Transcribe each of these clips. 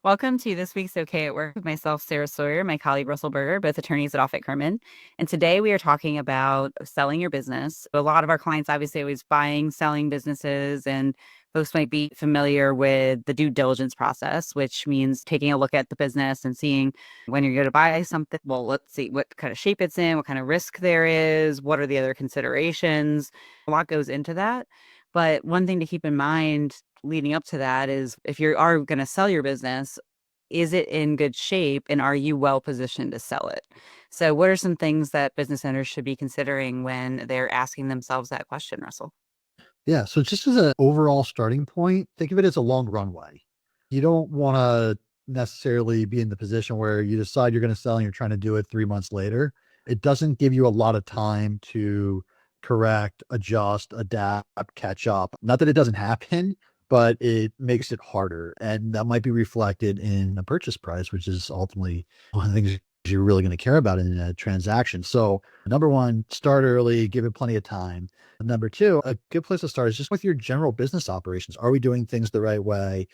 Welcome to this week's Okay at Work with myself, Sarah Sawyer, my colleague Russell Berger, both attorneys at Offit Kurman. And today we are talking about selling your business. A lot of our clients obviously always buying, selling businesses, and folks might be familiar with the due diligence process, which means taking a look at the business and seeing when you're going to buy something. Well, let's see what kind of shape it's in, what kind of risk there is, what are the other considerations. A lot goes into that. But one thing to keep in mind leading up to that is if you are going to sell your business, is it in good shape and are you well positioned to sell it? So, what are some things that business owners should be considering when they're asking themselves that question, Russell? Yeah. So just as an overall starting point, think of it as a long runway. You don't want to necessarily be in the position where you decide you're going to sell and you're trying to do it 3 months later. It doesn't give you a lot of time to correct, adjust, adapt, catch up. Not that it doesn't happen, but it makes it harder. And that might be reflected in the purchase price, which is ultimately one of the things you're really going to care about in a transaction. So, number one, start early, give it plenty of time. Number two, a good place to start is just with your general business operations. Are we doing things the right way?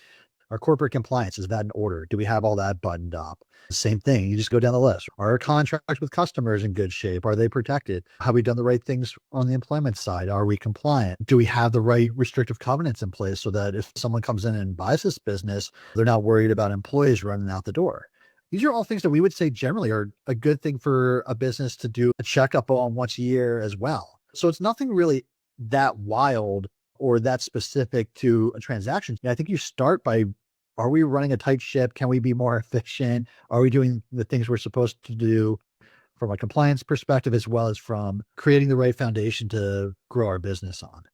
Our corporate compliance, is that in order? Do we have all that buttoned up? Same thing. You just go down the list. Are our contracts with customers in good shape? Are they protected? Have we done the right things on the employment side? Are we compliant? Do we have the right restrictive covenants in place so that if someone comes in and buys this business, they're not worried about employees running out the door? These are all things that we would say generally are a good thing for a business to do a checkup on once a year as well. So it's nothing really that wild or that specific to a transaction. I think you start by, are we running a tight ship? Can we be more efficient? Are we doing the things we're supposed to do from a compliance perspective, as well as from creating the right foundation to grow our business on?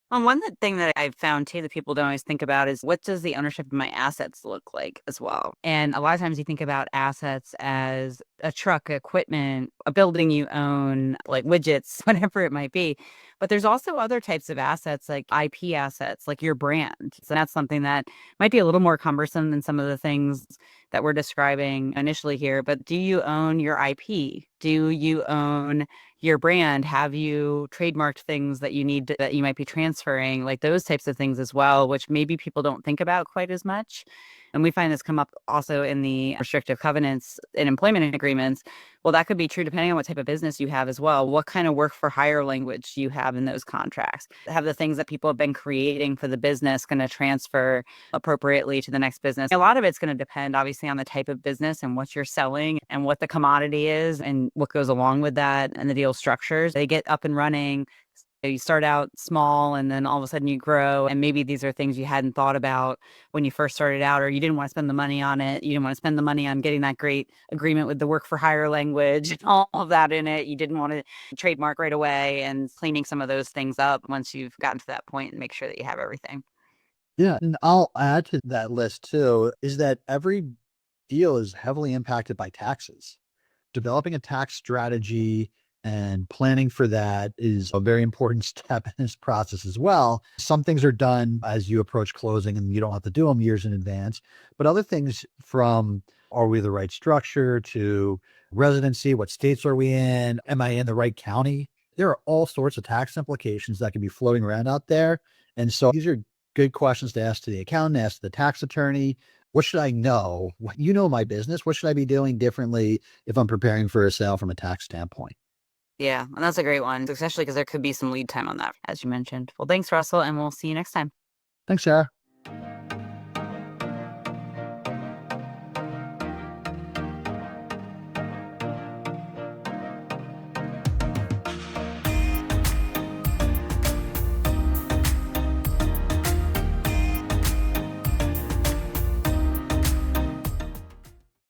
One thing that I've found too that people don't always think about is what does the ownership of my assets look like as well? And a lot of times you think about assets as a truck, equipment, a building you own, like widgets, whatever it might be. But there's also other types of assets like IP assets, like your brand. So that's something that might be a little more cumbersome than some of the things that we're describing initially here. But do you own your IP? Do you own your brand? Have you trademarked things that that you might be transferring, like those types of things as well, which maybe people don't think about quite as much. And we find this come up also in the restrictive covenants and employment agreements. Well, that could be true depending on what type of business you have as well. What kind of work for hire language do you have in those contracts? Have the things that people have been creating for the business going to transfer appropriately to the next business? A lot of it's going to depend, obviously, on the type of business and what you're selling and what the commodity is and what goes along with that and the deal structures. They get up and running. You start out small and then all of a sudden you grow. And maybe these are things you hadn't thought about when you first started out, or you didn't want to spend the money on it. You didn't want to spend the money on getting that great agreement with the work for hire language, and all of that in it. You didn't want to trademark right away and cleaning some of those things up once you've gotten to that point and make sure that you have everything. Yeah. And I'll add to that list too, is that every deal is heavily impacted by taxes. Developing a tax strategy and planning for that is a very important step in this process as well. Some things are done as you approach closing and you don't have to do them years in advance, but other things, from are we the right structure to residency, what states are we in, am I in the right county? There are all sorts of tax implications that can be floating around out there. And so these are good questions to ask to the accountant, ask the tax attorney. What should I know? You know my business. What should I be doing differently if I'm preparing for a sale from a tax standpoint? Yeah, and that's a great one, especially because there could be some lead time on that, as you mentioned. Well, thanks, Russell, and we'll see you next time. Thanks, Sarah.